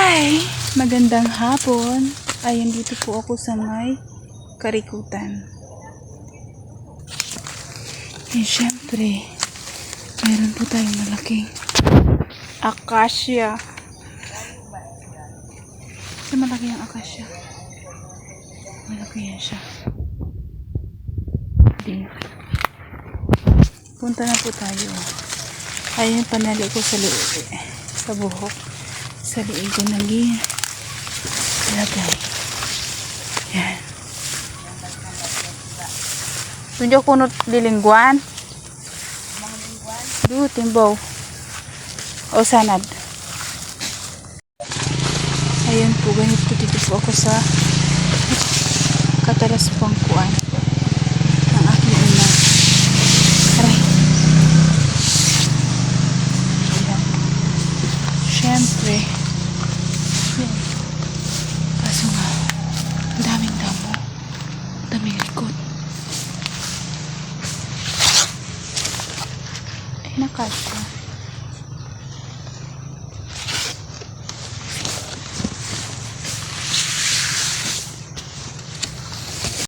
Hi! Magandang hapon. Ayun, dito po ako sa may Karikutan. Eh, syempre, meron po tayong malaking akasya. Kasi malaki ang akasya. Malaki yan siya. Punta na po tayo. Ayun, panali ko sa liig. Sa buhok. Sa liig ko naging lagay. Yan. Tunjo kunot dilingguan. Du, timbaw. O sanad. Ayun po, ganito dito po ako sa katalas pangkuan ng aking ina. Aray. Ayan. Siyempre, yan. Kaso nga, daming damo. Daming likod. Ay, nakasya.